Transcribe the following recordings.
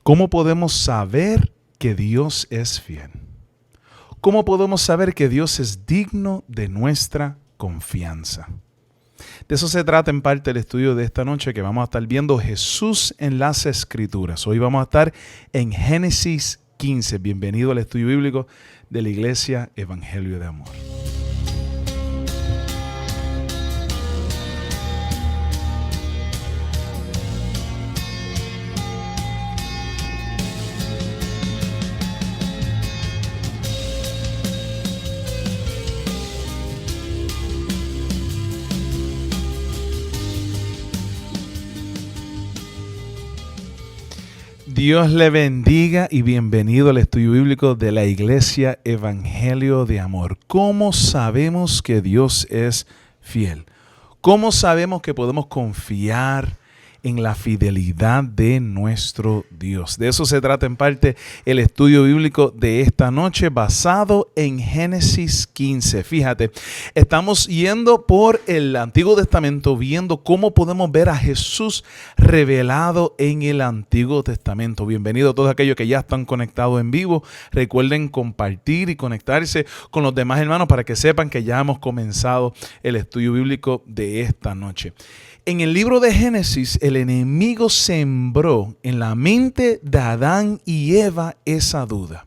¿Cómo podemos saber que Dios es fiel? ¿Cómo podemos saber que Dios es digno de nuestra confianza? De eso se trata en parte el estudio de esta noche, que vamos a estar viendo Jesús en las Escrituras. Hoy vamos a estar en Génesis 15. Bienvenido al estudio bíblico de la Iglesia Evangelio de Amor. Dios le bendiga y bienvenido al estudio bíblico de la Iglesia Evangelio de Amor. ¿Cómo sabemos que Dios es fiel? ¿Cómo sabemos que podemos confiar en la fidelidad de nuestro Dios? De eso se trata en parte el estudio bíblico de esta noche, basado en Génesis 15. Fíjate, estamos yendo por el Antiguo Testamento, viendo cómo podemos ver a Jesús revelado en el Antiguo Testamento. Bienvenido a todos aquellos que ya están conectados en vivo. Recuerden compartir y conectarse con los demás hermanos para que sepan que ya hemos comenzado el estudio bíblico de esta noche. En el libro de Génesis, el enemigo sembró en la mente de Adán y Eva esa duda.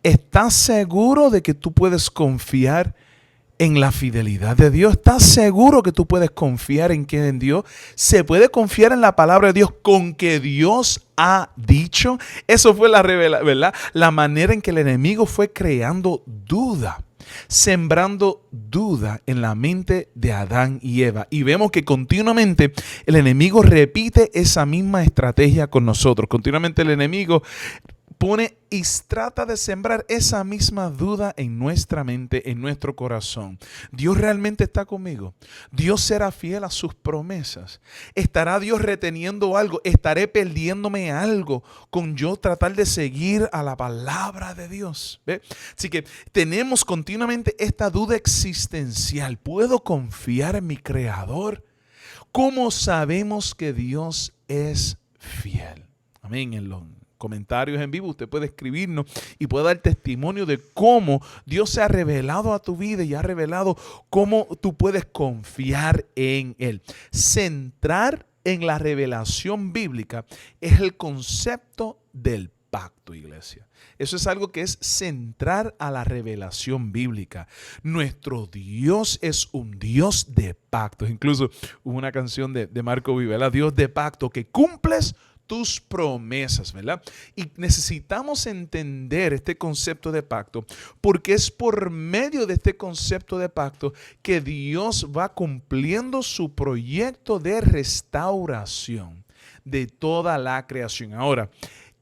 ¿Estás seguro de que tú puedes confiar en la fidelidad de Dios? ¿Estás seguro que tú puedes confiar en que en Dios? ¿Se puede confiar en la palabra de Dios con que Dios ha dicho? Eso fue ¿verdad? La manera en que el enemigo fue creando duda, sembrando duda en la mente de Adán y Eva. Y vemos que continuamente el enemigo repite esa misma estrategia con nosotros. Continuamente el enemigo pone y trata de sembrar esa misma duda en nuestra mente, en nuestro corazón. ¿Dios realmente está conmigo? ¿Dios será fiel a sus promesas? ¿Estará Dios reteniendo algo? ¿Estaré perdiéndome algo con yo tratar de seguir a la palabra de Dios? ¿Ve? Así que tenemos continuamente esta duda existencial. ¿Puedo confiar en mi Creador? ¿Cómo sabemos que Dios es fiel? Amén. En los comentarios en vivo usted puede escribirnos y puede dar testimonio de cómo Dios se ha revelado a tu vida y ha revelado cómo tú puedes confiar en Él. Centrar en la revelación bíblica es el concepto del pacto, iglesia. Eso es algo que es centrar a la revelación bíblica. Nuestro Dios es un Dios de pactos. Incluso hubo una canción de Marco Vivela, Dios de pacto, que cumples tus promesas, ¿verdad? Y necesitamos entender este concepto de pacto, porque es por medio de este concepto de pacto que Dios va cumpliendo su proyecto de restauración de toda la creación. Ahora,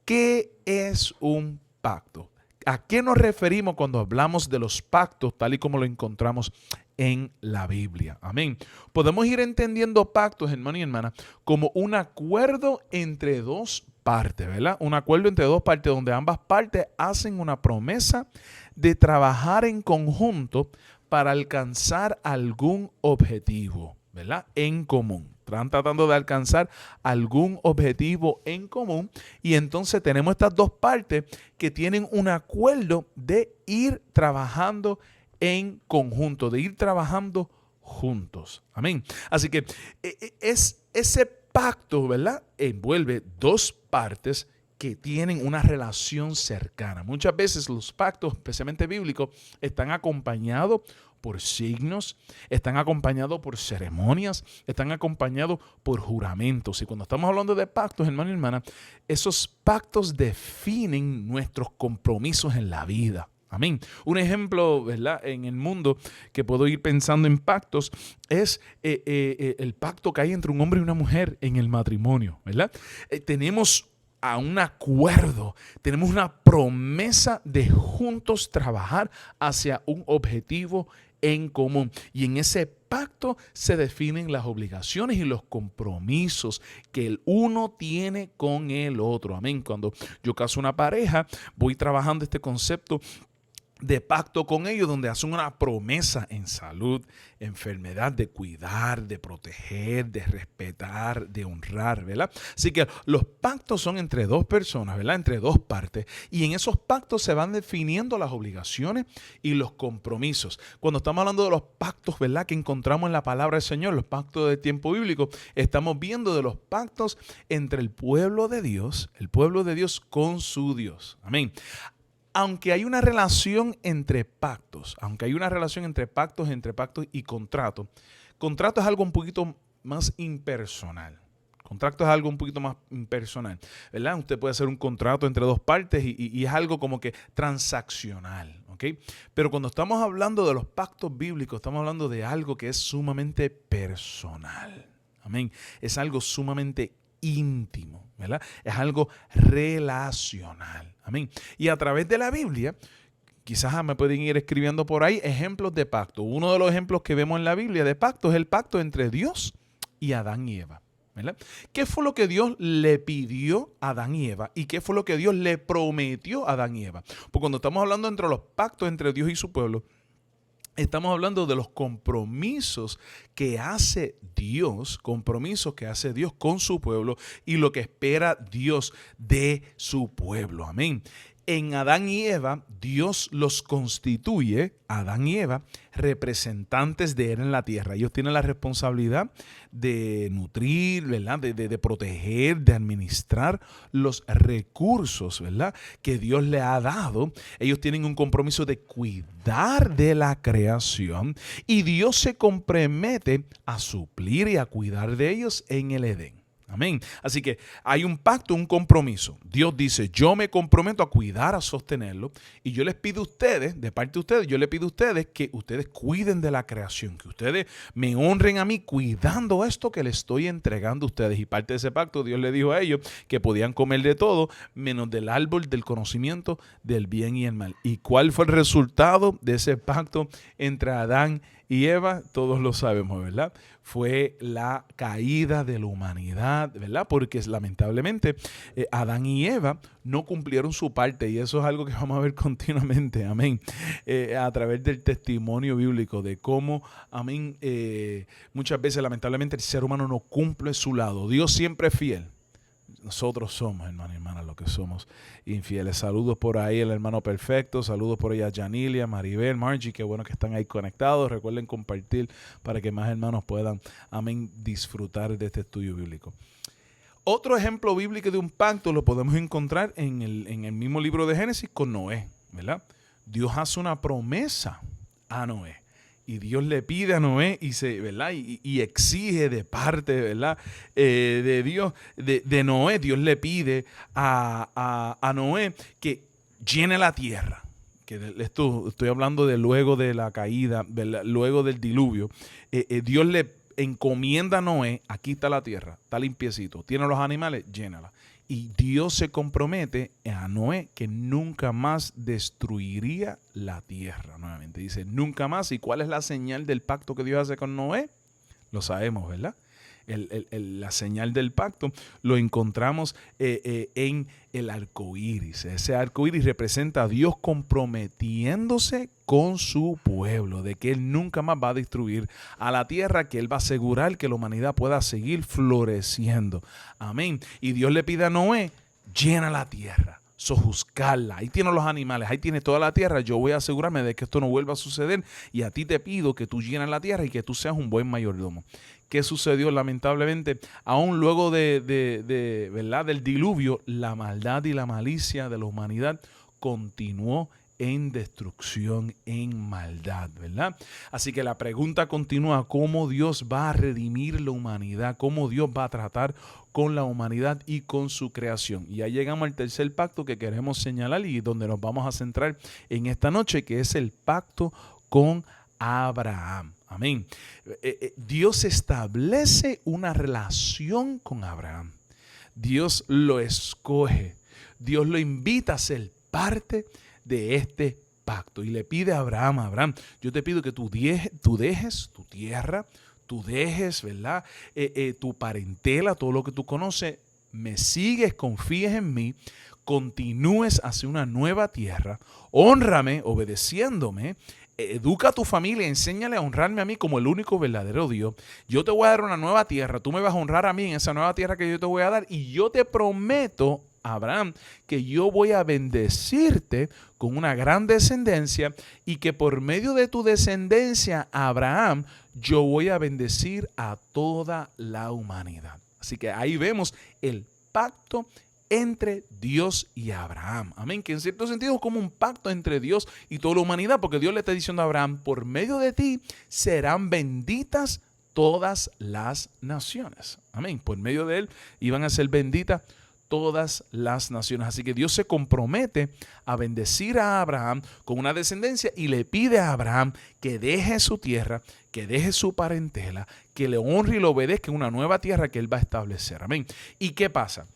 ¿qué es un pacto? ¿A qué nos referimos cuando hablamos de los pactos tal y como lo encontramos en la Biblia? Amén. Podemos ir entendiendo pactos, hermano y hermana, como un acuerdo entre dos partes, ¿verdad? Un acuerdo entre dos partes donde ambas partes hacen una promesa de trabajar en conjunto para alcanzar algún objetivo, ¿verdad? En común. Están tratando de alcanzar algún objetivo en común y entonces tenemos estas dos partes que tienen un acuerdo de ir trabajando en conjunto, de ir trabajando juntos. Amén. Así que es ese pacto, ¿verdad? Envuelve dos partes que tienen una relación cercana. Muchas veces los pactos, especialmente bíblicos, están acompañados por signos, están acompañados por ceremonias, están acompañados por juramentos. Y cuando estamos hablando de pactos, hermano y hermana, esos pactos definen nuestros compromisos en la vida. Amén. Un ejemplo, ¿verdad?, en el mundo que puedo ir pensando en pactos es el pacto que hay entre un hombre y una mujer en el matrimonio, ¿verdad? Tenemos a un acuerdo, tenemos una promesa de juntos trabajar hacia un objetivo en común. Y en ese pacto se definen las obligaciones y los compromisos que el uno tiene con el otro. Amén. Cuando yo caso una pareja, voy trabajando este concepto de pacto con ellos, donde hacen una promesa en salud, enfermedad, de cuidar, de proteger, de respetar, de honrar, ¿verdad? Así que los pactos son entre dos personas, ¿verdad? Entre dos partes. Y en esos pactos se van definiendo las obligaciones y los compromisos. Cuando estamos hablando de los pactos, ¿verdad? Que encontramos en la palabra del Señor, los pactos de tiempo bíblico, estamos viendo de los pactos entre el pueblo de Dios con su Dios. Amén. Aunque hay una relación entre pactos, entre pactos y contratos, contrato es algo un poquito más impersonal. Contrato es algo un poquito más impersonal, ¿verdad? Usted puede hacer un contrato entre dos partes y es algo como que transaccional, ¿ok? Pero cuando estamos hablando de los pactos bíblicos, estamos hablando de algo que es sumamente personal, amén. Es algo sumamente íntimo, ¿verdad? Es algo relacional, amén. Y a través de la Biblia, quizás me pueden ir escribiendo por ahí ejemplos de pacto. Uno de los ejemplos que vemos en la Biblia de pacto es el pacto entre Dios y Adán y Eva, ¿verdad? ¿Qué fue lo que Dios le pidió a Adán y Eva? ¿Y qué fue lo que Dios le prometió a Adán y Eva? Porque cuando estamos hablando entre los pactos entre Dios y su pueblo, estamos hablando de los compromisos que hace Dios con su pueblo y lo que espera Dios de su pueblo. Amén. En Adán y Eva, Dios los constituye, Adán y Eva, representantes de Él en la tierra. Ellos tienen la responsabilidad de nutrir, ¿verdad? De proteger, de administrar los recursos, ¿verdad? Que Dios le ha dado. Ellos tienen un compromiso de cuidar de la creación y Dios se compromete a suplir y a cuidar de ellos en el Edén. Amén. Así que hay un pacto, un compromiso. Dios dice, yo me comprometo a cuidar, a sostenerlo. Y yo les pido a ustedes, de parte de ustedes, yo les pido a ustedes que ustedes cuiden de la creación, que ustedes me honren a mí cuidando esto que les estoy entregando a ustedes. Y parte de ese pacto, Dios le dijo a ellos que podían comer de todo, menos del árbol del conocimiento del bien y el mal. ¿Y cuál fue el resultado de ese pacto entre Adán y Eva? Todos lo sabemos, ¿verdad? Fue la caída de la humanidad, ¿verdad? Porque lamentablemente Adán y Eva no cumplieron su parte y eso es algo que vamos a ver continuamente, amén, a través del testimonio bíblico de cómo, amén, muchas veces lamentablemente el ser humano no cumple su lado. Dios siempre es fiel. Nosotros somos, hermanos y hermanas, los que somos infieles. Saludos por ahí al hermano perfecto, saludos por ahí a Janilia, Maribel, Margie, qué bueno que están ahí conectados. Recuerden compartir para que más hermanos puedan, amén, disfrutar de este estudio bíblico. Otro ejemplo bíblico de un pacto lo podemos encontrar en el mismo libro de Génesis con Noé, ¿verdad? Dios hace una promesa a Noé. Y Dios le pide a Noé ¿verdad? Y exige de parte, ¿verdad? De Dios, de Noé, Dios le pide a Noé que llene la tierra. Estoy hablando de luego de la caída, ¿verdad? Luego del diluvio. Dios le encomienda a Noé, aquí está la tierra, está limpiecito, tiene los animales, llénala. Y Dios se compromete a Noé que nunca más destruiría la tierra. Nuevamente dice, nunca más. ¿Y cuál es la señal del pacto que Dios hace con Noé? Lo sabemos, ¿verdad? La señal del pacto lo encontramos en el arco iris. Ese arco iris representa a Dios comprometiéndose con su pueblo, de que Él nunca más va a destruir a la tierra, que Él va a asegurar que la humanidad pueda seguir floreciendo. Amén. Y Dios le pide a Noé, llena la tierra, sojuzgarla. Ahí tiene los animales, ahí tiene toda la tierra. Yo voy a asegurarme de que esto no vuelva a suceder y a ti te pido que tú llenes la tierra y que tú seas un buen mayordomo. ¿Qué sucedió? Lamentablemente, aún luego ¿verdad? Del diluvio, la maldad y la malicia de la humanidad continuó en destrucción, en maldad, ¿verdad? Así que la pregunta continúa, ¿cómo Dios va a redimir la humanidad? ¿Cómo Dios va a tratar con la humanidad y con su creación? Y ya llegamos al tercer pacto que queremos señalar y donde nos vamos a centrar en esta noche, que es el pacto con Abraham. Amén. Dios establece una relación con Abraham. Dios lo escoge. Dios lo invita a ser parte de este pacto. Y le pide a Abraham, yo te pido que tú dejes tu tierra, tú dejes, ¿verdad? Tu parentela, todo lo que tú conoces, me sigues, confíes en mí, continúes hacia una nueva tierra, hónrame obedeciéndome, educa a tu familia, enséñale a honrarme a mí como el único verdadero Dios. Yo te voy a dar una nueva tierra, tú me vas a honrar a mí en esa nueva tierra que yo te voy a dar y yo te prometo, Abraham, que yo voy a bendecirte con una gran descendencia y que por medio de tu descendencia, Abraham, yo voy a bendecir a toda la humanidad. Así que ahí vemos el pacto entre Dios y Abraham. Amén. Que en cierto sentido es como un pacto entre Dios y toda la humanidad, porque Dios le está diciendo a Abraham, por medio de ti serán benditas todas las naciones. Amén. Por medio de él iban a ser benditas todas las naciones. Así que Dios se compromete a bendecir a Abraham con una descendencia y le pide a Abraham que deje su tierra, que deje su parentela, que le honre y le obedezca en una nueva tierra que él va a establecer. Amén. ¿Y qué pasa?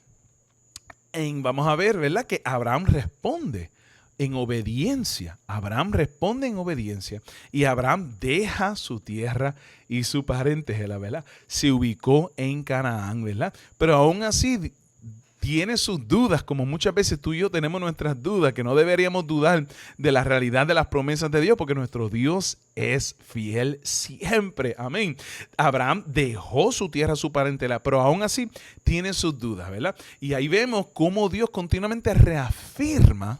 Vamos a ver, ¿verdad? Que Abraham responde en obediencia. Abraham responde en obediencia y Abraham deja su tierra y su parentela, ¿verdad? Se ubicó en Canaán, ¿verdad? Pero aún así tiene sus dudas, como muchas veces tú y yo tenemos nuestras dudas, que no deberíamos dudar de la realidad de las promesas de Dios, porque nuestro Dios es fiel siempre. Amén. Abraham dejó su tierra, su parentela, pero aún así tiene sus dudas, ¿verdad? Y ahí vemos cómo Dios continuamente reafirma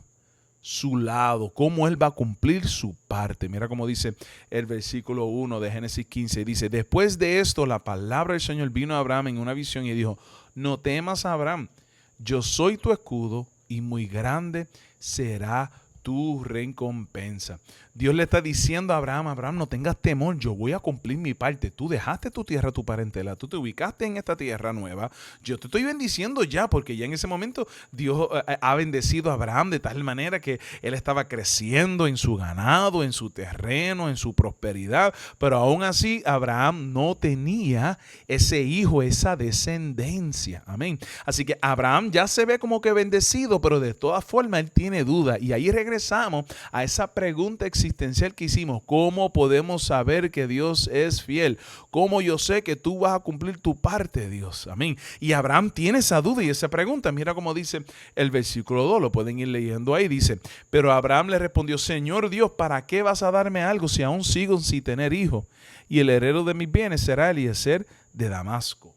su lado, cómo él va a cumplir su parte. Mira cómo dice el versículo 1 de Génesis 15. Dice, después de esto, la palabra del Señor vino a Abraham en una visión y dijo, no temas, Abraham, yo soy tu escudo y muy grande será tu recompensa. Dios le está diciendo a Abraham, Abraham, no tengas temor, yo voy a cumplir mi parte. Tú dejaste tu tierra, tu parentela, tú te ubicaste en esta tierra nueva. Yo te estoy bendiciendo ya, porque ya en ese momento Dios ha bendecido a Abraham de tal manera que él estaba creciendo en su ganado, en su terreno, en su prosperidad. Pero aún así, Abraham no tenía ese hijo, esa descendencia. Amén. Así que Abraham ya se ve como que bendecido, pero de todas formas él tiene duda. Y ahí regresamos a esa pregunta existencial que hicimos. ¿Cómo podemos saber que Dios es fiel? ¿Cómo yo sé que tú vas a cumplir tu parte, Dios? Amén. Y Abraham tiene esa duda y esa pregunta. Mira cómo dice el versículo 2, lo pueden ir leyendo ahí. Dice, pero Abraham le respondió, Señor Dios, ¿para qué vas a darme algo si aún sigo sin tener hijo? Y el heredero de mis bienes será Eliezer de Damasco.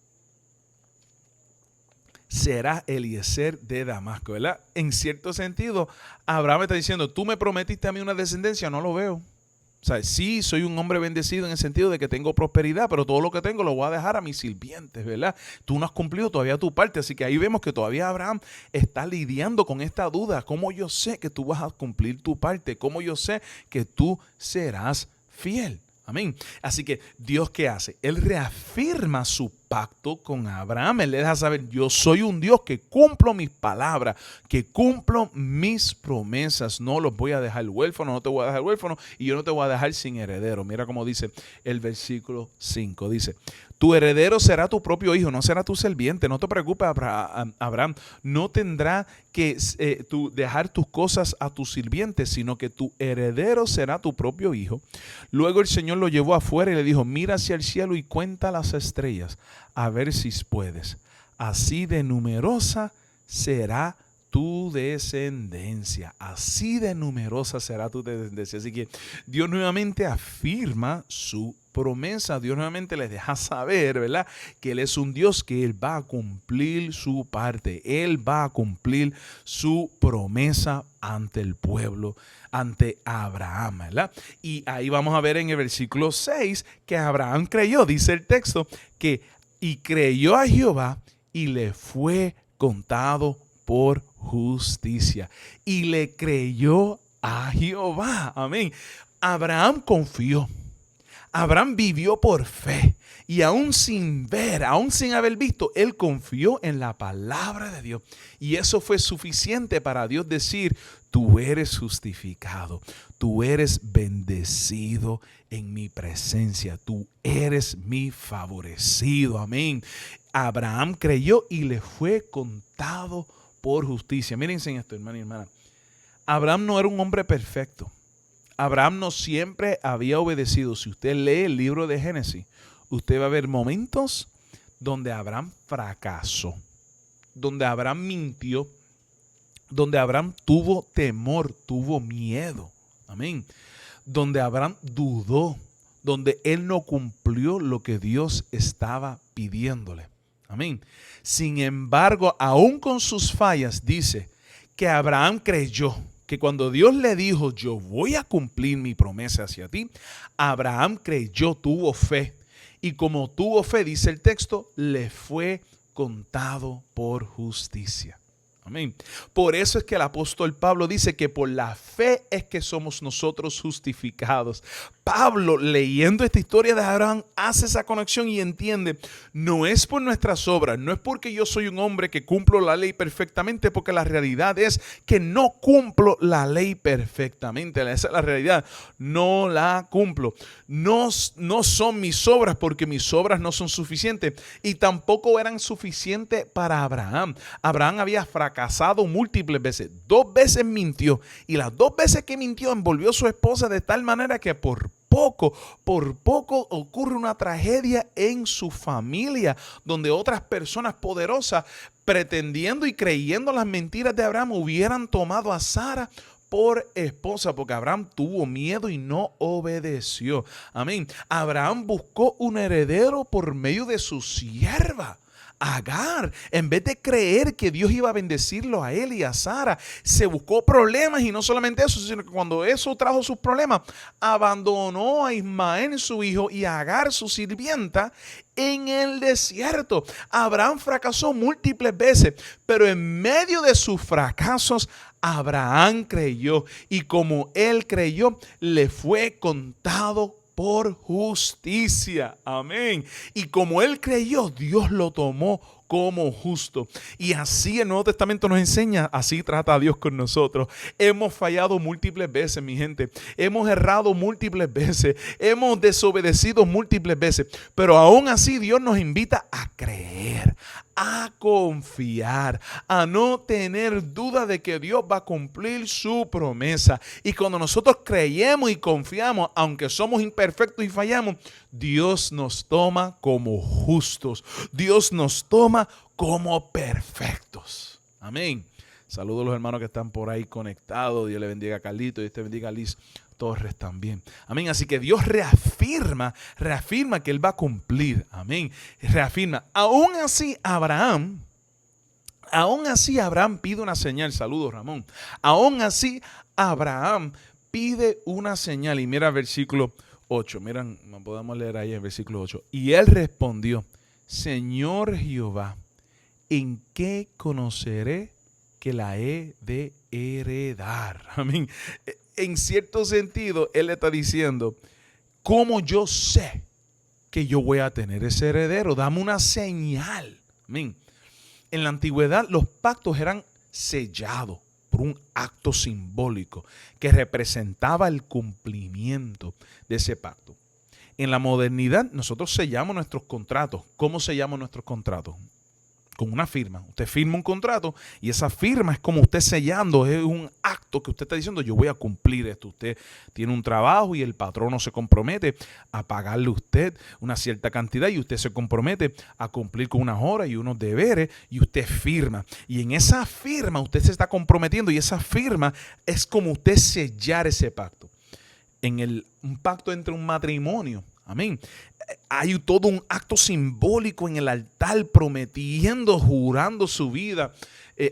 Será Eliezer de Damasco, ¿verdad? En cierto sentido, Abraham está diciendo, tú me prometiste a mí una descendencia, no lo veo. O sea, sí, soy un hombre bendecido en el sentido de que tengo prosperidad, pero todo lo que tengo lo voy a dejar a mis sirvientes, ¿verdad? Tú no has cumplido todavía tu parte, así que ahí vemos que todavía Abraham está lidiando con esta duda. ¿Cómo yo sé que tú vas a cumplir tu parte? ¿Cómo yo sé que tú serás fiel? Amén. Así que Dios, ¿qué hace? Él reafirma su pacto con Abraham. Él le deja saber, yo soy un Dios que cumplo mis palabras, que cumplo mis promesas. No los voy a dejar huérfanos, no te voy a dejar huérfano y yo no te voy a dejar sin heredero. Mira cómo dice el versículo 5. Dice, tu heredero será tu propio hijo, no será tu sirviente. No te preocupes, Abraham. No tendrá que dejar tus cosas a tus sirvientes, sino que tu heredero será tu propio hijo. Luego el Señor lo llevó afuera y le dijo, mira hacia el cielo y cuenta las estrellas, a ver si puedes. Así de numerosa será tu descendencia. Así de numerosa será tu descendencia. Así que Dios nuevamente afirma su promesa. Dios nuevamente les deja saber, ¿verdad? Que Él es un Dios que Él va a cumplir su parte. Él va a cumplir su promesa ante el pueblo, ante Abraham, ¿verdad? Y ahí vamos a ver en el versículo 6 que Abraham creyó, dice el texto, que y creyó a Jehová y le fue contado por justicia. Y le creyó a Jehová. Amén. Abraham confió. Abraham vivió por fe y aún sin ver, aún sin haber visto, él confió en la palabra de Dios. Y eso fue suficiente para Dios decir, tú eres justificado, tú eres bendecido en mi presencia, tú eres mi favorecido. Amén. Abraham creyó y le fue contado por justicia. Mírense en esto, hermano y hermana. Abraham no era un hombre perfecto. Abraham no siempre había obedecido. Si usted lee el libro de Génesis, usted va a ver momentos donde Abraham fracasó, donde Abraham mintió, donde Abraham tuvo temor, tuvo miedo. Amén. Donde Abraham dudó, donde él no cumplió lo que Dios estaba pidiéndole. Amén. Sin embargo, aún con sus fallas, dice que Abraham creyó que cuando Dios le dijo, yo voy a cumplir mi promesa hacia ti, Abraham creyó, tuvo fe. Y como tuvo fe, dice el texto, le fue contado por justicia. Amén. Por eso es que el apóstol Pablo dice que por la fe es que somos nosotros justificados. Pablo, leyendo esta historia de Abraham, hace esa conexión y entiende, no es por nuestras obras, no es porque yo soy un hombre que cumplo la ley perfectamente, porque la realidad es que no cumplo la ley perfectamente. Esa es la realidad, no la cumplo. No son mis obras, porque mis obras no son suficientes y tampoco eran suficientes para Abraham. Abraham había fracasado múltiples veces, 2 veces mintió y las 2 veces que mintió envolvió a su esposa de tal manera que por poco ocurre una tragedia en su familia, donde otras personas poderosas, pretendiendo y creyendo las mentiras de Abraham, hubieran tomado a Sara por esposa, porque Abraham tuvo miedo y no obedeció. Amén. Abraham buscó un heredero por medio de su sierva Agar. En vez de creer que Dios iba a bendecirlo a él y a Sara, se buscó problemas, y no solamente eso, sino que cuando eso trajo sus problemas, abandonó a Ismael su hijo y a Agar su sirvienta en el desierto. Abraham fracasó múltiples veces, pero en medio de sus fracasos Abraham creyó, y como él creyó, le fue contado por justicia. Amén. Y como él creyó, Dios lo tomó como justo. Y así el Nuevo Testamento nos enseña, así trata a Dios con nosotros. Hemos fallado múltiples veces, mi gente. Hemos errado múltiples veces. Hemos desobedecido múltiples veces. Pero aún así Dios nos invita a creer, a confiar, a no tener duda de que Dios va a cumplir su promesa. Y cuando nosotros creemos y confiamos, aunque somos imperfectos y fallamos, Dios nos toma como justos. Dios nos toma como perfectos. Amén. Saludos a los hermanos que están por ahí conectados. Dios le bendiga a Carlito, Dios te bendiga a Liz Torres también. Amén. Así que Dios reafirma que Él va a cumplir. Amén. Reafirma. Aún así Abraham pide una señal. Saludos, Ramón. Aún así Abraham pide una señal. Y mira el versículo 8. Miren, podemos leer ahí el versículo 8. Y él respondió: Señor Jehová, ¿en qué conoceré que la he de heredar? Amén. En cierto sentido, él le está diciendo, ¿cómo yo sé que yo voy a tener ese heredero? Dame una señal. Amén. En la antigüedad, los pactos eran sellados por un acto simbólico que representaba el cumplimiento de ese pacto. En la modernidad, nosotros sellamos nuestros contratos. ¿Cómo sellamos nuestros contratos? Con una firma. Usted firma un contrato y esa firma es como usted sellando, es un acto que usted está diciendo, yo voy a cumplir esto. Usted tiene un trabajo y el patrono se compromete a pagarle a usted una cierta cantidad y usted se compromete a cumplir con unas horas y unos deberes y usted firma. Y en esa firma usted se está comprometiendo y esa firma es como usted sellar ese pacto. Un pacto entre un matrimonio. Amén. Hay todo un acto simbólico en el altar prometiendo, jurando su vida.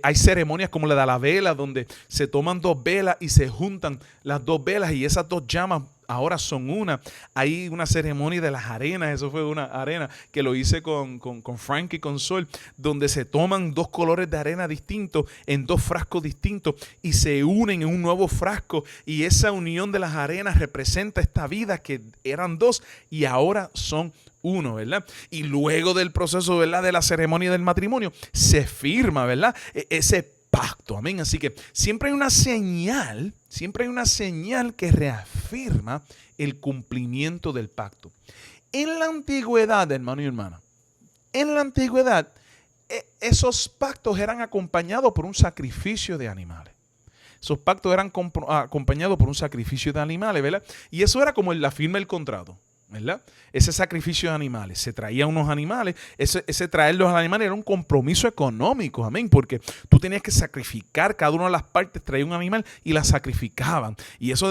Hay ceremonias como la de la vela, donde se toman 2 velas y se juntan las 2 velas y esas 2 llamas ahora son una. Hay una ceremonia de las arenas, eso fue una arena que lo hice con Frank y con Sol, donde se toman 2 colores de arena distintos en 2 frascos distintos y se unen en un nuevo frasco, y esa unión de las arenas representa esta vida que eran 2 y ahora son 1, ¿verdad? Y luego del proceso, ¿verdad?, de la ceremonia del matrimonio, se firma, ¿verdad?, ese pacto. Amén. Así que siempre hay una señal que reafirma el cumplimiento del pacto. En la antigüedad, hermano y hermana, esos pactos eran acompañados por un sacrificio de animales. Esos pactos eran acompañados por un sacrificio de animales, ¿verdad? Y eso era como la firma del contrato. ¿verdad? Ese sacrificio de animales, se traían unos animales, ese traer los animales era un compromiso económico, amén, porque tú tenías que sacrificar cada una de las partes, traía un animal y la sacrificaban. Y eso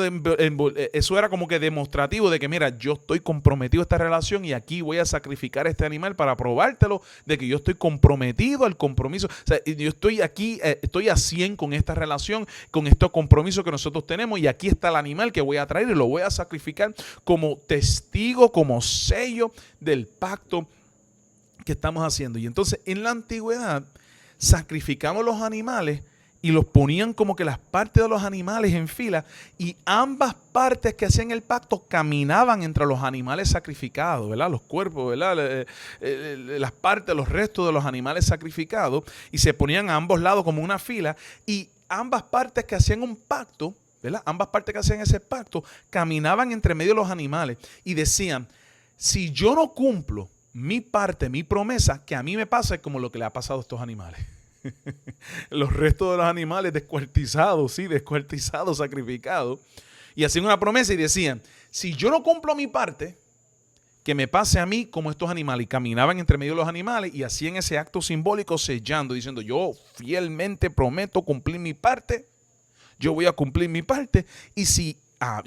era como que demostrativo de que, mira, yo estoy comprometido a esta relación y aquí voy a sacrificar este animal para probártelo de que yo estoy comprometido al compromiso. O sea, yo estoy aquí, estoy a 100 con esta relación, con este compromiso que nosotros tenemos, y aquí está el animal que voy a traer y lo voy a sacrificar como testigo, como sello del pacto que estamos haciendo. Y entonces en la antigüedad sacrificamos los animales y los ponían como que las partes de los animales en fila, y ambas partes que hacían el pacto caminaban entre los animales sacrificados, ¿verdad? Los cuerpos, ¿verdad? Las partes, los restos de los animales sacrificados, y se ponían a ambos lados como una fila, y ambas partes que hacían un pacto, ¿verdad? Ambas partes que hacían ese pacto caminaban entre medio de los animales y decían: si yo no cumplo mi parte, mi promesa, que a mí me pasa como lo que le ha pasado a estos animales. Los restos de los animales descuartizados, sacrificados. Y hacían una promesa y decían: si yo no cumplo mi parte, que me pase a mí como estos animales. Y caminaban entre medio de los animales y hacían ese acto simbólico sellando, diciendo: yo fielmente prometo cumplir mi parte. Yo voy a cumplir mi parte, y si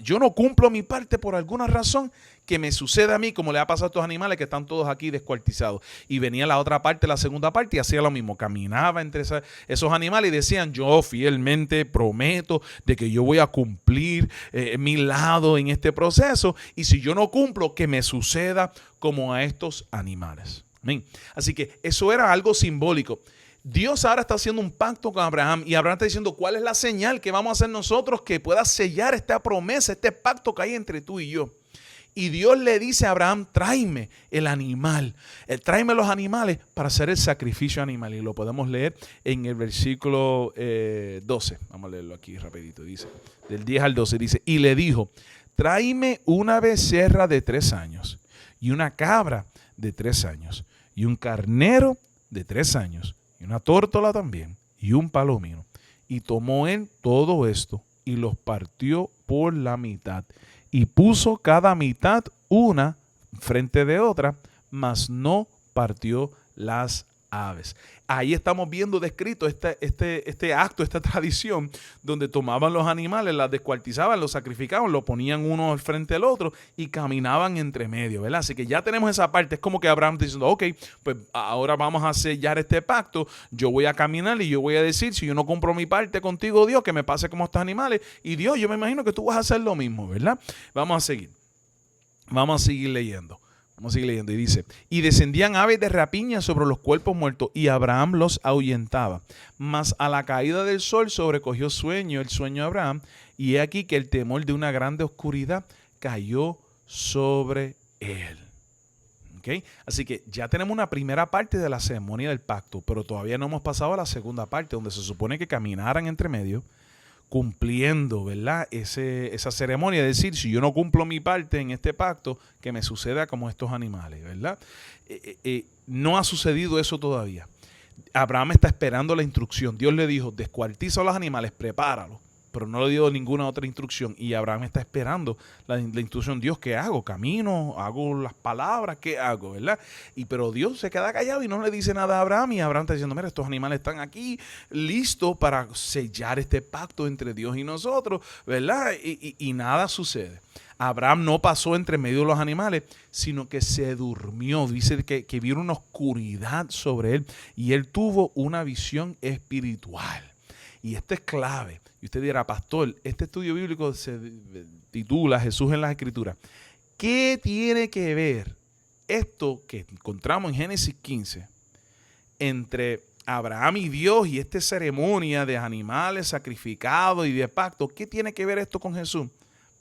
yo no cumplo mi parte por alguna razón, que me suceda a mí como le ha pasado a estos animales que están todos aquí descuartizados. Y venía la otra parte, la segunda parte, y hacía lo mismo. Caminaba entre esos animales y decían: yo fielmente prometo de que yo voy a cumplir mi lado en este proceso, y si yo no cumplo, que me suceda como a estos animales. Amén. Así que eso era algo simbólico. Dios ahora está haciendo un pacto con Abraham, y Abraham está diciendo: ¿cuál es la señal que vamos a hacer nosotros que pueda sellar esta promesa, este pacto que hay entre tú y yo? Y Dios le dice a Abraham: tráeme el animal, tráeme los animales para hacer el sacrificio animal. Y lo podemos leer en el versículo 12. Vamos a leerlo aquí rapidito. Dice, del 10 al 12, dice: y le dijo: tráeme una becerra de 3 años, y una cabra de 3 años, y un carnero de 3 años, y una tórtola también, y un palomino. Y tomó él todo esto y los partió por la mitad, y puso cada mitad una frente de otra, mas no partió las aves. Ahí estamos viendo descrito este acto, esta tradición, donde tomaban los animales, las descuartizaban, los sacrificaban, lo ponían uno al frente del otro y caminaban entre medio, ¿verdad? Así que ya tenemos esa parte. Es como que Abraham diciendo: ok, pues ahora vamos a sellar este pacto, yo voy a caminar y yo voy a decir: si yo no cumplo mi parte contigo, Dios, que me pase como estos animales, y Dios, yo me imagino que tú vas a hacer lo mismo, ¿verdad? Vamos a seguir leyendo. Vamos a seguir leyendo, y dice: y descendían aves de rapiña sobre los cuerpos muertos, y Abraham los ahuyentaba. Mas a la caída del sol sobrecogió el sueño de Abraham, y he aquí que el temor de una grande oscuridad cayó sobre él. ¿Okay? Así que ya tenemos una primera parte de la ceremonia del pacto, pero todavía no hemos pasado a la segunda parte, donde se supone que caminaran entre medio, cumpliendo, ¿verdad? Esa ceremonia, es decir: si yo no cumplo mi parte en este pacto, que me suceda como estos animales, ¿verdad? No ha sucedido eso todavía. Abraham está esperando la instrucción. Dios le dijo: descuartiza a los animales, prepáralos. Pero no le dio ninguna otra instrucción, y Abraham está esperando la instrucción. Dios, ¿qué hago? ¿Camino? ¿Hago las palabras? ¿Qué hago? ¿Verdad? Pero Dios se queda callado y no le dice nada a Abraham, y Abraham está diciendo: mira, estos animales están aquí listos para sellar este pacto entre Dios y nosotros, ¿verdad? Y nada sucede. Abraham no pasó entre medio de los animales, sino que se durmió. Dice que vio una oscuridad sobre él, y él tuvo una visión espiritual. Y esto es clave. Y usted dirá: pastor, este estudio bíblico se titula Jesús en las Escrituras. ¿Qué tiene que ver esto que encontramos en Génesis 15 entre Abraham y Dios, y esta ceremonia de animales sacrificados y de pacto? ¿Qué tiene que ver esto con Jesús?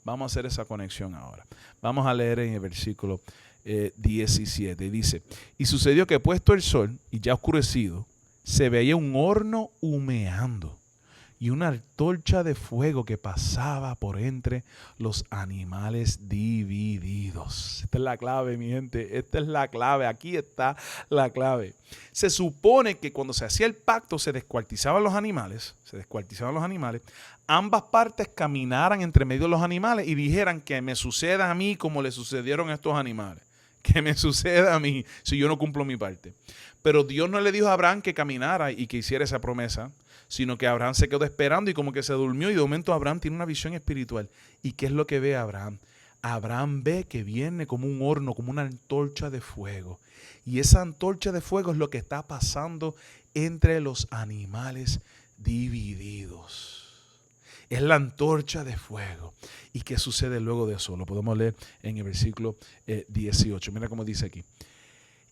Vamos a hacer esa conexión ahora. Vamos a leer en el versículo 17. Dice: y sucedió que, puesto el sol y ya oscurecido, se veía un horno humeando, y una antorcha de fuego que pasaba por entre los animales divididos. Esta es la clave, mi gente. Esta es la clave. Aquí está la clave. Se supone que cuando se hacía el pacto se descuartizaban los animales. Ambas partes caminaran entre medio de los animales y dijeran que me suceda a mí como le sucedieron a estos animales. Que me suceda a mí si yo no cumplo mi parte. Pero Dios no le dijo a Abraham que caminara y que hiciera esa promesa, sino que Abraham se quedó esperando y como que se durmió y de momento Abraham tiene una visión espiritual. ¿Y qué es lo que ve Abraham? Abraham ve que viene como un horno, como una antorcha de fuego. Y esa antorcha de fuego es lo que está pasando entre los animales divididos. Es la antorcha de fuego. ¿Y qué sucede luego de eso? Lo podemos leer en el versículo 18. Mira cómo dice aquí.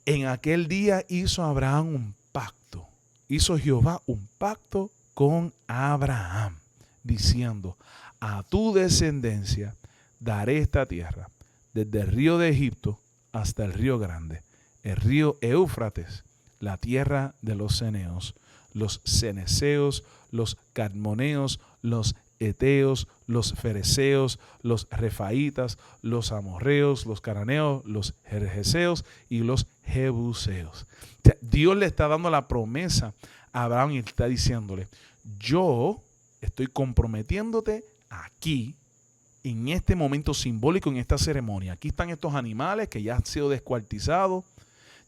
En aquel día hizo Abraham un pacto. Hizo Jehová un pacto con Abraham, diciendo, a tu descendencia daré esta tierra, desde el río de Egipto hasta el río grande, el río Éufrates, la tierra de los ceneos, los ceneseos, los cadmoneos, los eteos, los fereceos, los refaitas, los amorreos, los cananeos, los jerjeseos y los jebuseos. O sea, Dios le está dando la promesa a Abraham y está diciéndole, yo estoy comprometiéndote aquí, en este momento simbólico, en esta ceremonia. Aquí están estos animales que ya han sido descuartizados,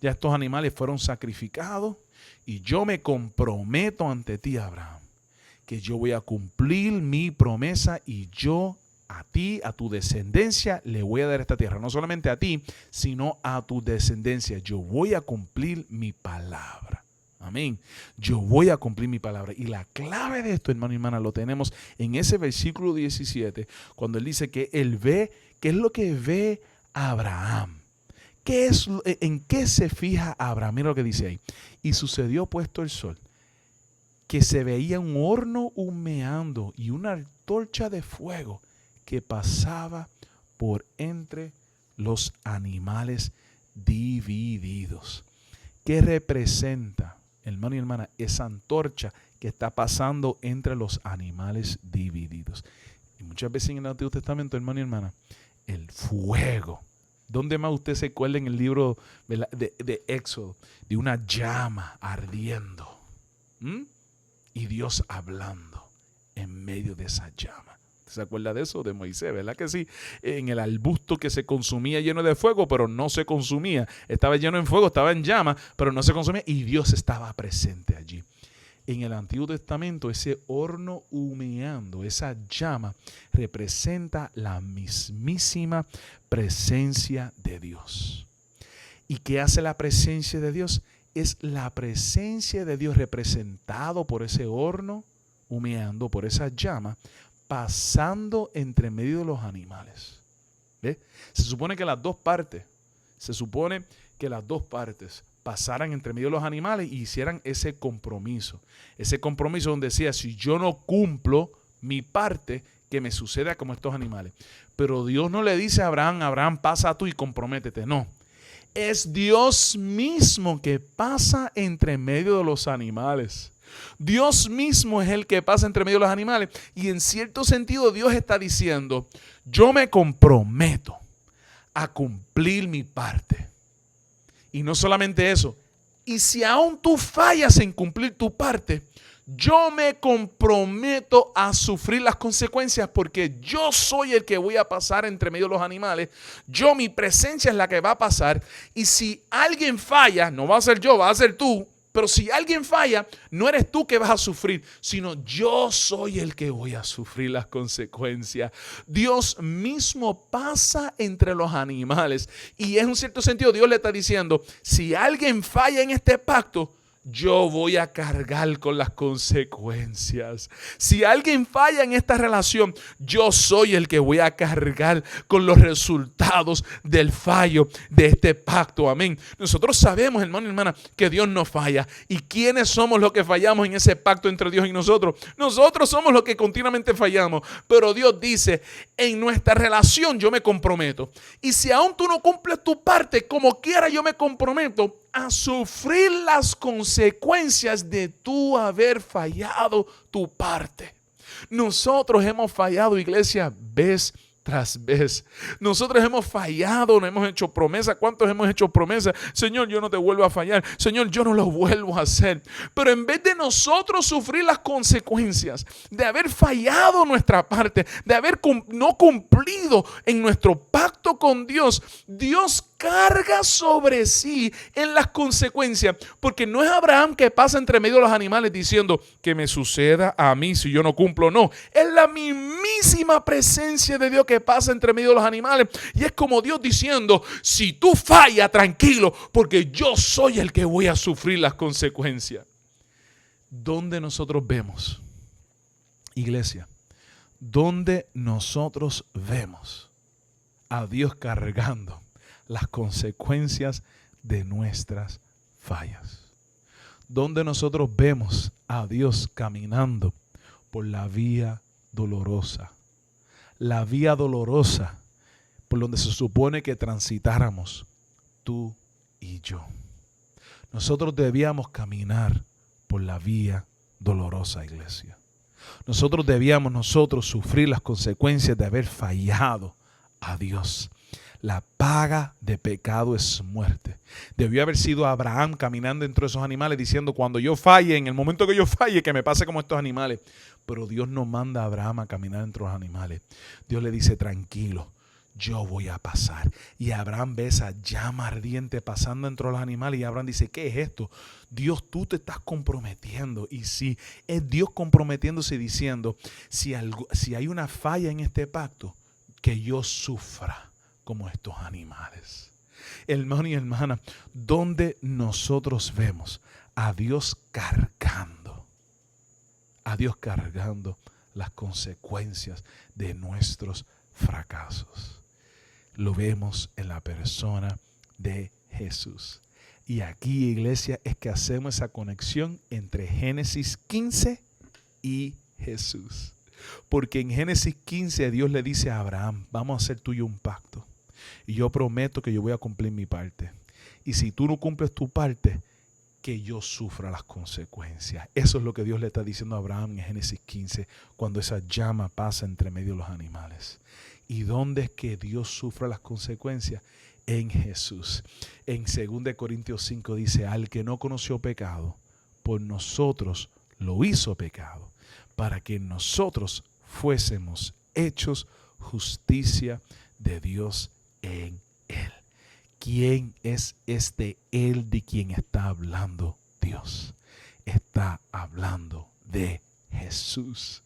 ya estos animales fueron sacrificados y yo me comprometo ante ti, Abraham, que yo voy a cumplir mi promesa y yo a ti, a tu descendencia, le voy a dar esta tierra. No solamente a ti, sino a tu descendencia. Yo voy a cumplir mi palabra. Amén. Yo voy a cumplir mi palabra. Y la clave de esto, hermano y hermana, lo tenemos en ese versículo 17, cuando él dice que él ve, ¿qué es lo que ve Abraham? ¿En qué se fija Abraham? Mira lo que dice ahí. Y sucedió puesto el sol, que se veía un horno humeando y una antorcha de fuego que pasaba por entre los animales divididos. ¿Qué representa, hermano y hermana, esa antorcha que está pasando entre los animales divididos? Y muchas veces en el Antiguo Testamento, hermano y hermana, el fuego. ¿Dónde más usted se acuerda en el libro de Éxodo? De una llama ardiendo. Y Dios hablando en medio de esa llama. ¿Se acuerda de eso? De Moisés, ¿verdad que sí? En el arbusto que se consumía lleno de fuego, pero no se consumía. Estaba lleno en fuego, estaba en llama, pero no se consumía y Dios estaba presente allí. En el Antiguo Testamento, ese horno humeando, esa llama, representa la mismísima presencia de Dios. ¿Y qué hace la presencia de Dios? Es la presencia de Dios representado por ese horno humeando, por esa llama, pasando entre medio de los animales. ¿Ve? Se supone que las dos partes pasaran entre medio de los animales y hicieran ese compromiso donde decía, si yo no cumplo mi parte, que me suceda como estos animales. Pero Dios no le dice a Abraham, pasa tú y comprométete. No. Es Dios mismo que pasa entre medio de los animales. Dios mismo es el que pasa entre medio de los animales. Y en cierto sentido Dios está diciendo, yo me comprometo a cumplir mi parte. Y no solamente eso. Y si aún tú fallas en cumplir tu parte, yo me comprometo a sufrir las consecuencias porque yo soy el que voy a pasar entre medio de los animales. Mi presencia es la que va a pasar. Y si alguien falla, no va a ser yo, va a ser tú. Pero si alguien falla, no eres tú que vas a sufrir, sino yo soy el que voy a sufrir las consecuencias. Dios mismo pasa entre los animales. Y en un cierto sentido Dios le está diciendo, si alguien falla en este pacto, yo voy a cargar con las consecuencias. Si alguien falla en esta relación, yo soy el que voy a cargar con los resultados del fallo de este pacto. Amén. Nosotros sabemos, hermano y hermana, que Dios no falla. ¿Y quiénes somos los que fallamos en ese pacto entre Dios y nosotros? Nosotros somos los que continuamente fallamos. Pero Dios dice, en nuestra relación yo me comprometo. Y si aún tú no cumples tu parte, como quiera yo me comprometo a sufrir las consecuencias de tú haber fallado tu parte. Nosotros hemos fallado, iglesia, vez tras vez. Nosotros hemos fallado, no hemos hecho promesa. ¿Cuántos hemos hecho promesa? Señor, yo no te vuelvo a fallar. Señor, yo no lo vuelvo a hacer. Pero en vez de nosotros sufrir las consecuencias de haber fallado nuestra parte, de haber no cumplido en nuestro pacto con Dios, Dios carga sobre sí en las consecuencias, porque no es Abraham que pasa entre medio de los animales diciendo que me suceda a mí si yo no cumplo. No, es la mismísima presencia de Dios que pasa entre medio de los animales, y es como Dios diciendo: si tú fallas, tranquilo, porque yo soy el que voy a sufrir las consecuencias. ¿Dónde nosotros vemos, iglesia? ¿Dónde nosotros vemos a Dios cargando las consecuencias de nuestras fallas? Donde nosotros vemos a Dios caminando por la vía dolorosa. La vía dolorosa por donde se supone que transitáramos tú y yo. Nosotros debíamos caminar por la vía dolorosa, iglesia. Nosotros sufrir las consecuencias de haber fallado a Dios. La paga de pecado es muerte. Debió haber sido Abraham caminando entre esos animales diciendo: cuando yo falle, en el momento que yo falle, que me pase como estos animales. Pero Dios no manda a Abraham a caminar entre los animales. Dios le dice: tranquilo, yo voy a pasar. Y Abraham ve esa llama ardiente pasando entre los animales, y Abraham dice: ¿qué es esto? Dios, tú te estás comprometiendo. Y sí, es Dios comprometiéndose y diciendo: si hay una falla en este pacto, que yo sufra como estos animales. Hermano y hermana, donde nosotros vemos a Dios cargando las consecuencias de nuestros fracasos. Lo vemos en la persona de Jesús. Y aquí, iglesia, es que hacemos esa conexión entre Génesis 15 y Jesús. Porque en Génesis 15 Dios le dice a Abraham: vamos a hacer tú y yo un pacto. Y yo prometo que yo voy a cumplir mi parte. Y si tú no cumples tu parte, que yo sufra las consecuencias. Eso es lo que Dios le está diciendo a Abraham en Génesis 15, cuando esa llama pasa entre medio de los animales. ¿Y dónde es que Dios sufra las consecuencias? En Jesús. En 2 Corintios 5 dice: al que no conoció pecado, por nosotros lo hizo pecado, para que nosotros fuésemos hechos justicia de Dios en él. ¿Quién es este él de quien está hablando Dios? Está hablando de Jesús.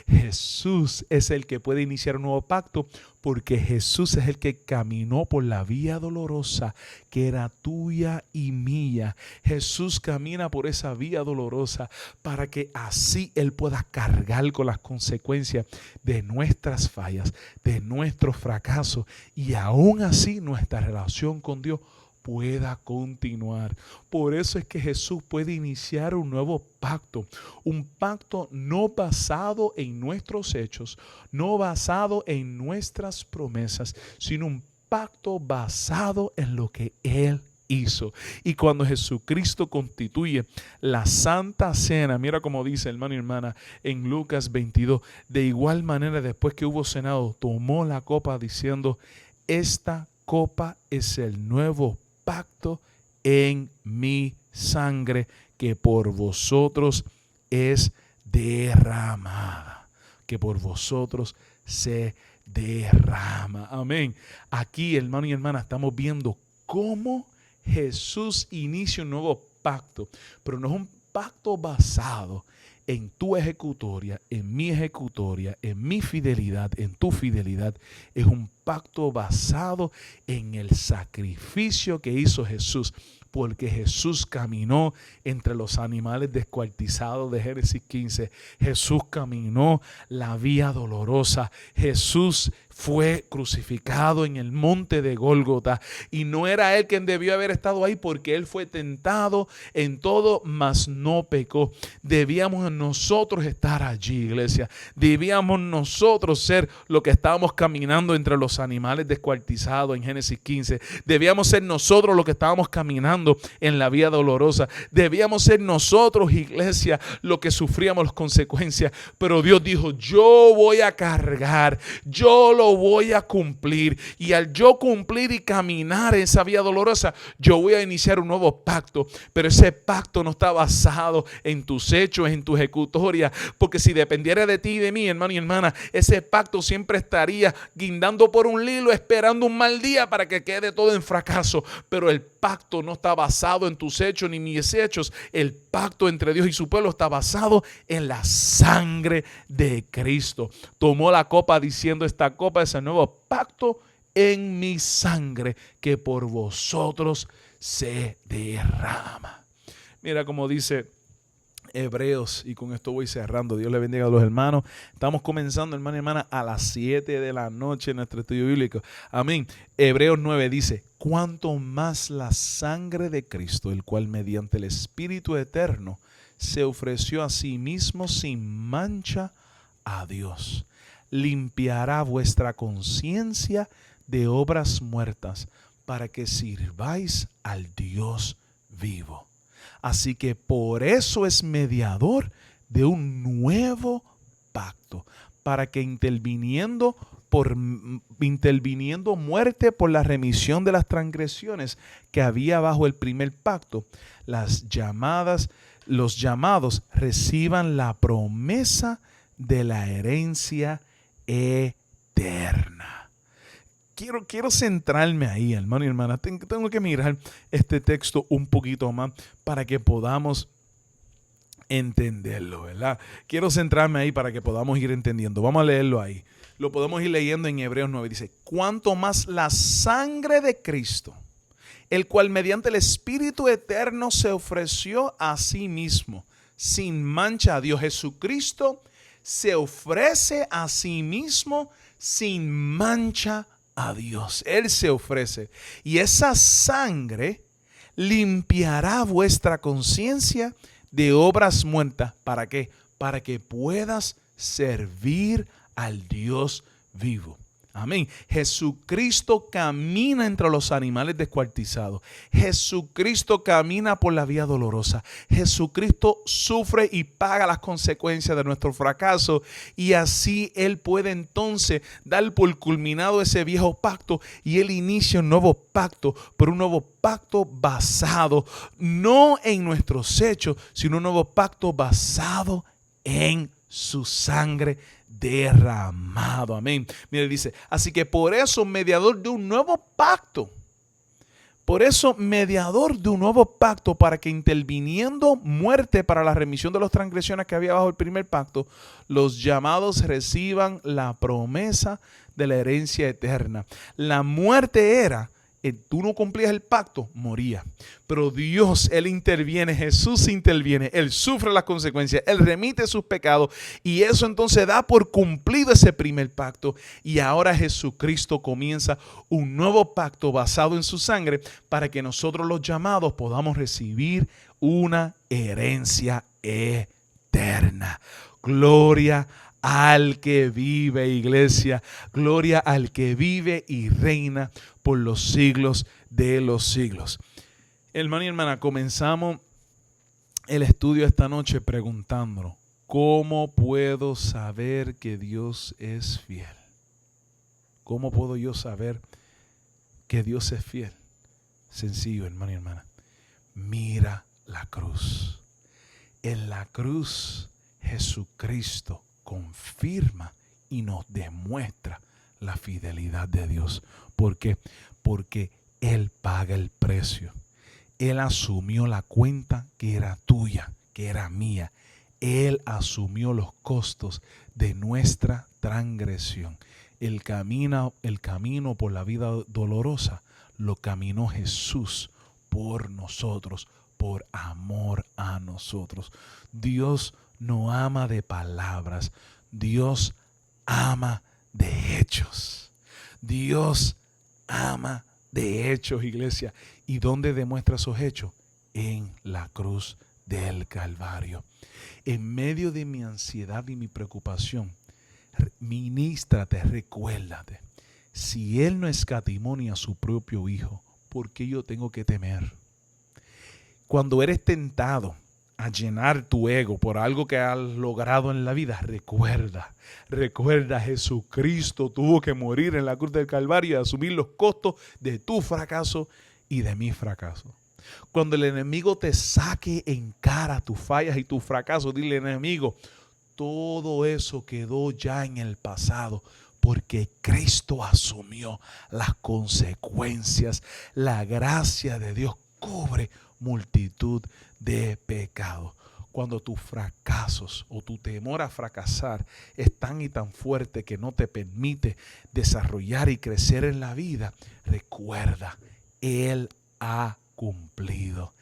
Jesús es el que puede iniciar un nuevo pacto, porque Jesús es el que caminó por la vía dolorosa que era tuya y mía. Jesús camina por esa vía dolorosa para que así Él pueda cargar con las consecuencias de nuestras fallas, de nuestros fracasos, y aún así nuestra relación con Dios pueda continuar. Por eso es que Jesús puede iniciar un nuevo pacto, un pacto no basado en nuestros hechos, no basado en nuestras promesas, sino un pacto basado en lo que Él hizo. Y cuando Jesucristo constituye la Santa Cena, mira como dice, hermano y hermana, en Lucas 22, de igual manera, después que hubo cenado, tomó la copa diciendo: esta copa es el nuevo pacto en mi sangre, que por vosotros es derramada, que por vosotros se derrama. Amén. Aquí, hermano y hermana, estamos viendo cómo Jesús inicia un nuevo pacto, pero no es un pacto basado en tu ejecutoria, en mi ejecutoria, en mi fidelidad, en tu fidelidad. Es un pacto basado en el sacrificio que hizo Jesús, porque Jesús caminó entre los animales descuartizados de Génesis 15. Jesús caminó la vía dolorosa. Jesús fue crucificado en el monte de Gólgota, y no era él quien debió haber estado ahí, porque él fue tentado en todo, mas no pecó. Debíamos nosotros estar allí, iglesia. Debíamos nosotros ser lo que estábamos caminando entre los animales descuartizados en Génesis 15. Debíamos ser nosotros los que estábamos caminando en la vía dolorosa. Debíamos ser nosotros, iglesia, los que sufríamos las consecuencias. Pero Dios dijo: yo voy a cargar, yo lo voy a cumplir, y al yo cumplir y caminar esa vía dolorosa, yo voy a iniciar un nuevo pacto. Pero ese pacto no está basado en tus hechos, en tu ejecutoria, porque si dependiera de ti y de mí, hermano y hermana, ese pacto siempre estaría guindando por un hilo, esperando un mal día para que quede todo en fracaso. Pero el pacto no está basado en tus hechos ni mis hechos. El pacto entre Dios y su pueblo está basado en la sangre de Cristo. Tomó la copa diciendo: esta copa es el nuevo pacto en mi sangre, que por vosotros se derrama. Mira cómo dice Hebreos, y con esto voy cerrando. Dios le bendiga a los hermanos. Estamos comenzando, hermano y hermana, a las 7 de la noche en nuestro estudio bíblico. Amén. Hebreos 9 dice: cuanto más la sangre de Cristo, el cual mediante el Espíritu eterno se ofreció a sí mismo sin mancha a Dios, limpiará vuestra conciencia de obras muertas, para que sirváis al Dios vivo. Así que por eso es mediador de un nuevo pacto, para que interviniendo muerte por la remisión de las transgresiones que había bajo el primer pacto, los llamados reciban la promesa de la herencia eterna. Quiero centrarme ahí, hermano y hermana. Tengo que mirar este texto un poquito más para que podamos entenderlo, ¿verdad? Quiero centrarme ahí para que podamos ir entendiendo. Vamos a leerlo ahí. Lo podemos ir leyendo en Hebreos 9. Dice: cuanto más la sangre de Cristo, el cual mediante el Espíritu eterno se ofreció a sí mismo sin mancha a Dios. Jesucristo se ofrece a sí mismo sin mancha a Dios. Él se ofrece. Y esa sangre limpiará vuestra conciencia de obras muertas. ¿Para qué? Para que puedas servir al Dios vivo. Amén. Jesucristo camina entre los animales descuartizados. Jesucristo camina por la vía dolorosa. Jesucristo sufre y paga las consecuencias de nuestro fracaso. Y así Él puede entonces dar por culminado ese viejo pacto. Y Él inicia un nuevo pacto. Pero un nuevo pacto basado no en nuestros hechos, sino un nuevo pacto basado en su sangre derramado. Amén. Mire, dice: así que por eso, mediador de un nuevo pacto. Por eso, mediador de un nuevo pacto, para que interviniendo muerte para la remisión de las transgresiones que había bajo el primer pacto, los llamados reciban la promesa de la herencia eterna. La muerte era: tú no cumplías el pacto, moría. Pero Dios, Él interviene, Jesús interviene, Él sufre las consecuencias, Él remite sus pecados, y eso entonces da por cumplido ese primer pacto. Y ahora Jesucristo comienza un nuevo pacto basado en su sangre, para que nosotros los llamados podamos recibir una herencia eterna. Gloria al que vive, iglesia. Gloria al que vive y reina por los siglos de los siglos. Hermano y hermana, comenzamos el estudio esta noche preguntándonos: ¿cómo puedo saber que Dios es fiel? ¿Cómo puedo yo saber que Dios es fiel? Sencillo, hermano y hermana. Mira la cruz. En la cruz, Jesucristo confirma y nos demuestra la fidelidad de Dios. ¿Por qué? Porque Él paga el precio. Él asumió la cuenta que era tuya, que era mía. Él asumió los costos de nuestra transgresión. El camino por la vida dolorosa lo caminó Jesús por nosotros, por amor a nosotros. Dios no ama de palabras, Dios ama de hechos. Dios ama de hechos, iglesia. ¿Y dónde demuestra esos hechos? En la cruz del Calvario. En medio de mi ansiedad y mi preocupación, ministrate, recuérdate. Si Él no escatimó ni a su propio Hijo, ¿por qué yo tengo que temer? Cuando eres tentado a llenar tu ego por algo que has logrado en la vida, recuerda, Jesucristo tuvo que morir en la cruz del Calvario y asumir los costos de tu fracaso y de mi fracaso. Cuando el enemigo te saque en cara tus fallas y tus fracasos, dile, enemigo, todo eso quedó ya en el pasado, porque Cristo asumió las consecuencias. La gracia de Dios cubre multitud de pecados. Cuando tus fracasos o tu temor a fracasar es tan y tan fuerte que no te permite desarrollar y crecer en la vida, recuerda, Él ha cumplido.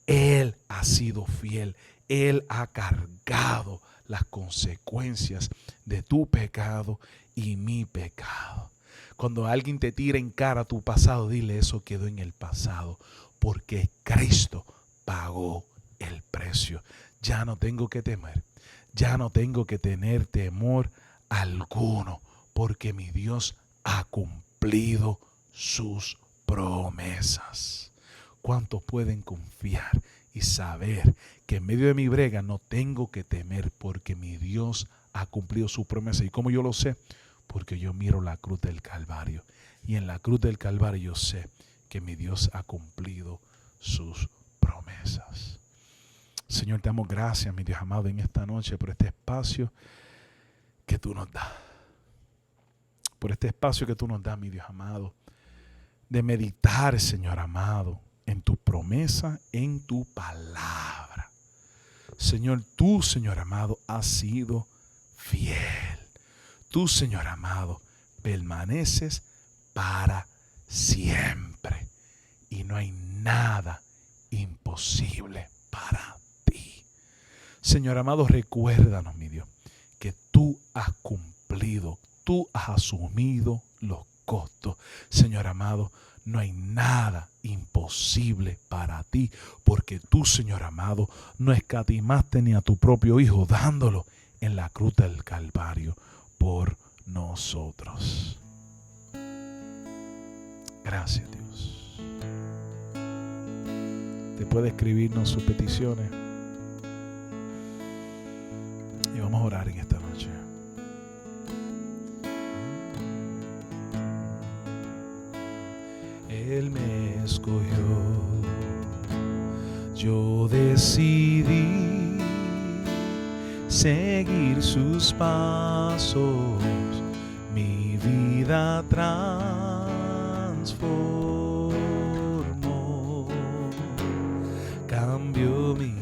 Él ha sido fiel. Él ha cargado las consecuencias de tu pecado y mi pecado. Cuando alguien te tira en cara tu pasado, dile, eso quedó en el pasado, porque Cristo pagó el precio. Ya no tengo que temer, ya no tengo que tener temor alguno, porque mi Dios ha cumplido sus promesas. ¿Cuántos pueden confiar y saber que en medio de mi brega no tengo que temer, porque mi Dios ha cumplido su promesa? ¿Y cómo yo lo sé? Porque yo miro la cruz del Calvario, y en la cruz del Calvario yo sé que mi Dios ha cumplido sus promesas. Señor, te damos gracias, mi Dios amado, en esta noche por este espacio que tú nos das. Por este espacio que tú nos das, mi Dios amado, de meditar, Señor amado, en tu promesa, en tu palabra. Señor, tú, Señor amado, has sido fiel. Tú, Señor amado, permaneces para siempre. Y no hay nada imposible para ti. Señor amado, recuérdanos, mi Dios, que tú has cumplido, tú has asumido los costos. Señor amado, no hay nada imposible para ti, porque tú, Señor amado, no escatimaste ni a tu propio Hijo, dándolo en la cruz del Calvario por nosotros. Gracias, Dios. Te puede escribirnos sus peticiones y vamos a orar en esta noche. Él me escogió, yo decidí seguir sus pasos, mi vida transformó, cambió mi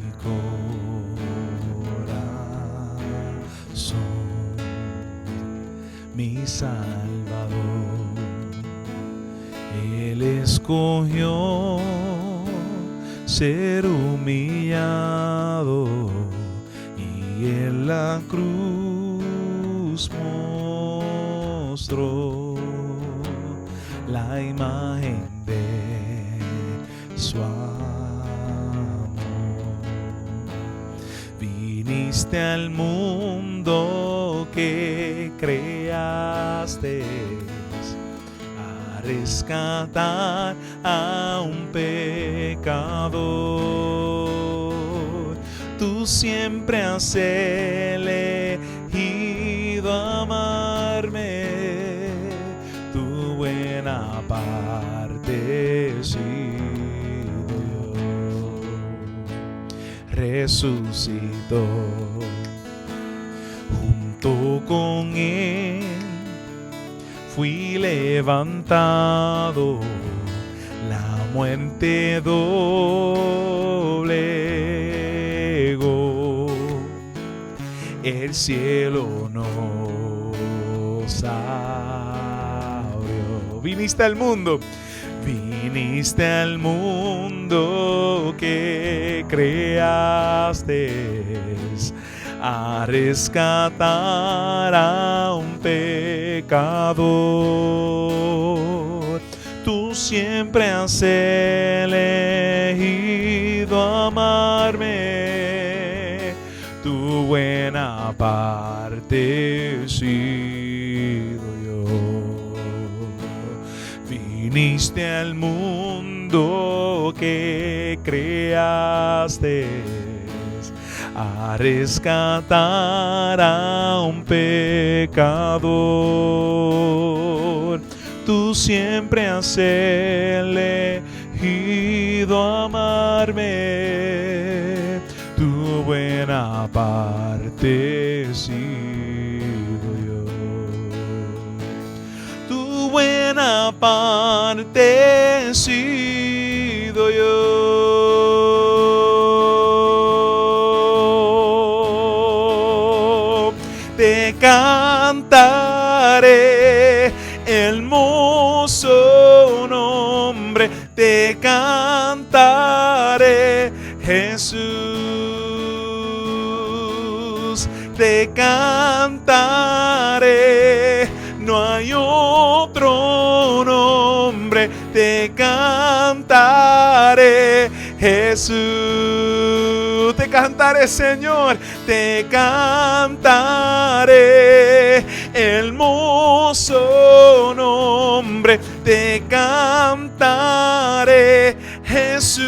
corazón, mi Salvador. Él escogió ser humillado y en la cruz mostró la imagen de su amor. Viniste al mundo que creaste rescatar a un pecador. Tú siempre has elegido amarme, tu buena parte he sido yo. Resucitó junto con él, fui levantado, la muerte doblegó, el cielo nos abrió. Viniste al mundo que creaste a rescatar a un pecador. pecador. Tú siempre has elegido amarme, tu buena parte he sido yo. Viniste al mundo que creaste a rescatar a un pecador. Tú siempre has elegido amarme, tu buena parte he sido yo. Tu buena parte he sido yo. Te cantaré hermoso nombre, te cantaré, Jesús, te cantaré, no hay otro nombre, te cantaré, Jesús, te cantaré, Señor, te cantaré, hermoso nombre, te cantaré, Jesús,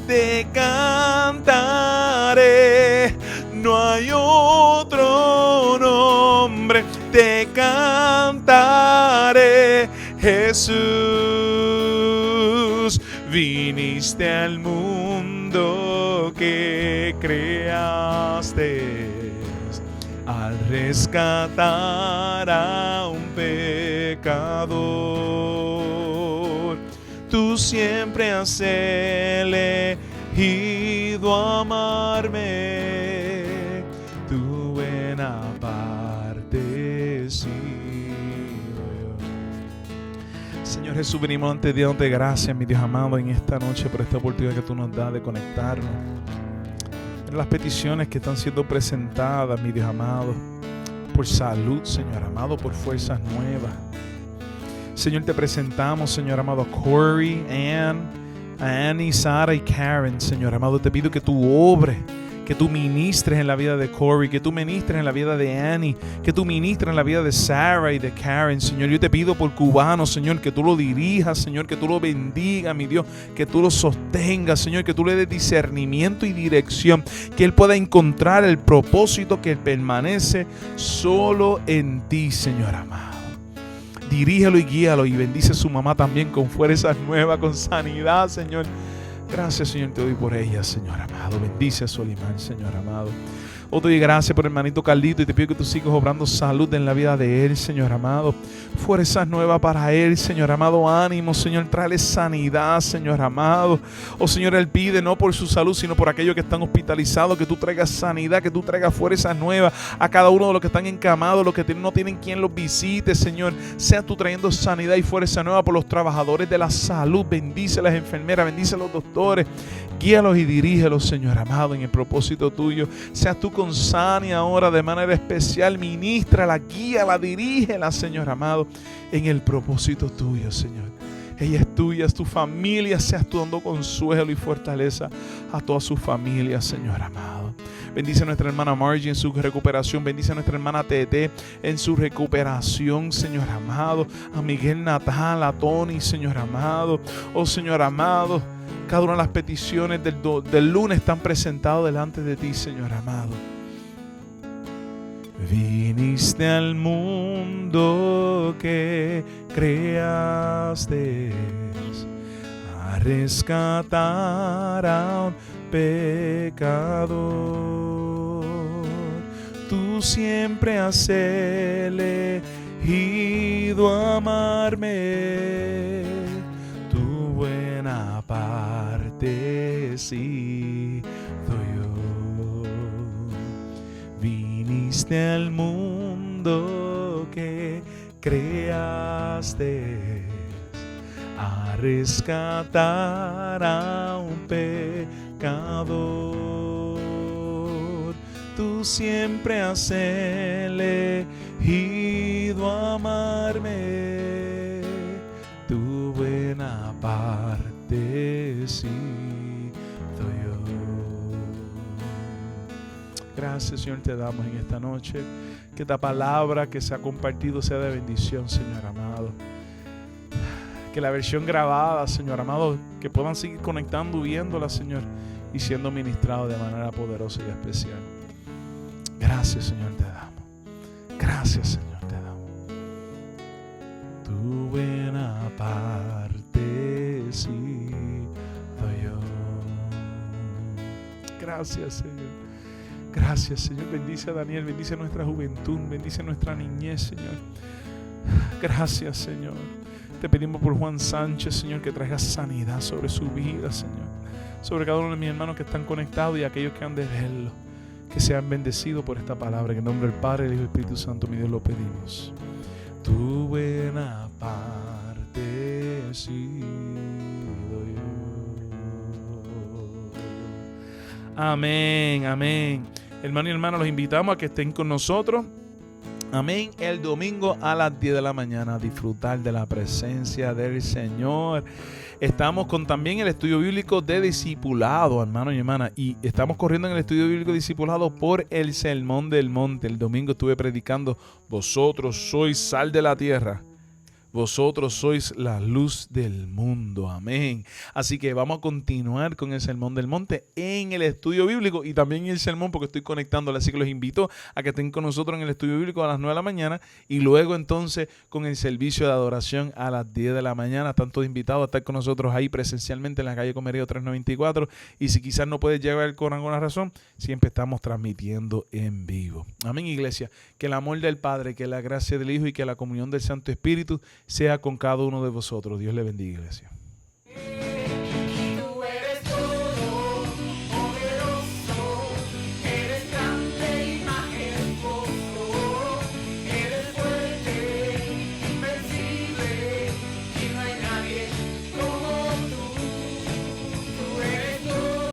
te cantaré, no hay otro nombre, te cantaré, Jesús. Viniste al mundo que creaste al rescatar a un pecador. Tú siempre has elegido amarme, tu buena parte he sido yo. Señor Jesús, venimos ante Dios, dándote gracias, mi Dios amado, en esta noche por esta oportunidad que tú nos das de conectarnos. Las peticiones que están siendo presentadas, mi Dios amado, por salud, Señor amado, por fuerzas nuevas. Señor, te presentamos, Señor amado, a Corey, Annie, Sara y Karen. Señor amado, te pido que tú obres, que tú ministres en la vida de Corey, que tú ministres en la vida de Annie, que tú ministres en la vida de Sarah y de Karen. Señor, yo te pido por Cubano, Señor, que tú lo dirijas, Señor, que tú lo bendigas, mi Dios, que tú lo sostengas, Señor, que tú le des discernimiento y dirección, que él pueda encontrar el propósito que permanece solo en ti, Señor amado. Dirígelo y guíalo y bendice a su mamá también con fuerzas nuevas, con sanidad, Señor. Gracias, Señor, te doy por ella, Señor amado. Bendice a Solimán, Señor amado. Oh, te doy gracias por el hermanito Carlito y te pido que tú sigas obrando salud en la vida de él, Señor amado. Fuerzas nuevas para él, Señor amado. Ánimo, Señor, tráele sanidad, Señor amado. Oh, Señor, él pide no por su salud, sino por aquellos que están hospitalizados, que tú traigas sanidad, que tú traigas fuerzas nuevas a cada uno de los que están encamados, los que no tienen quien los visite, Señor. Sea tú trayendo sanidad y fuerza nueva por los trabajadores de la salud. Bendice a las enfermeras, bendice a los doctores. Guíalos y dirígelos, Señor amado, en el propósito tuyo. Seas tú con Sani ahora de manera especial. Ministrala, guíala, dirígela, Señor amado, en el propósito tuyo, Señor. Ella es tuya, es tu familia. Seas tú dando consuelo y fortaleza a toda su familia, Señor amado. Bendice a nuestra hermana Margie en su recuperación. Bendice a nuestra hermana Tete en su recuperación, Señor amado. A Miguel Natal, a Tony, Señor amado. Oh, Señor amado, cada una de las peticiones del lunes están presentadas delante de ti, Señor amado. Viniste al mundo que creaste a rescatar a un pecador. Tú siempre has elegido amarme, tu buena parte he sido yo. Viniste al mundo que creaste a rescatar a un pecador. Tú tú siempre has elegido amarme, tu buena parte sí doy yo. Gracias, Señor, te damos en esta noche. Que esta palabra que se ha compartido sea de bendición, Señor amado. Que la versión grabada, Señor amado, que puedan seguir conectando, viéndola, Señor, y siendo ministrados de manera poderosa y especial. Gracias, Señor, te damos. Gracias, Señor, te damos. Tu buena parte sí doy yo. Gracias, Señor. Gracias, Señor. Bendice a Daniel, bendice nuestra juventud, bendice nuestra niñez, Señor. Gracias, Señor. Te pedimos por Juan Sánchez, Señor, que traiga sanidad sobre su vida, Señor. Sobre cada uno de mis hermanos que están conectados y aquellos que han de verlo. Que sean bendecidos por esta palabra. En el nombre del Padre, del Hijo y del Espíritu Santo, mi Dios, lo pedimos. Tu buena parte sí doy yo. Amén, amén. Hermano y hermana, los invitamos a que estén con nosotros. Amén. El domingo a las 10 de la mañana a disfrutar de la presencia del Señor. Estamos con también el estudio bíblico de discipulado, hermano y hermana. Y estamos corriendo en el estudio bíblico de discipulado por el Sermón del Monte. El domingo estuve predicando: vosotros sois sal de la tierra. Vosotros sois la luz del mundo. Amén. Así que vamos a continuar con el Sermón del Monte en el estudio bíblico y también en el sermón, porque estoy conectándole. Así que los invito a que estén con nosotros en el estudio bíblico a las 9 de la mañana y luego entonces con el servicio de adoración a las 10 de la mañana. Están todos invitados a estar con nosotros ahí presencialmente en la calle Comerío 394. Y si quizás no puedes llegar con alguna razón, siempre estamos transmitiendo en vivo. Amén, iglesia. Que el amor del Padre, que la gracia del Hijo y que la comunión del Santo Espíritu sea con cada uno de vosotros. Dios le bendiga, iglesia.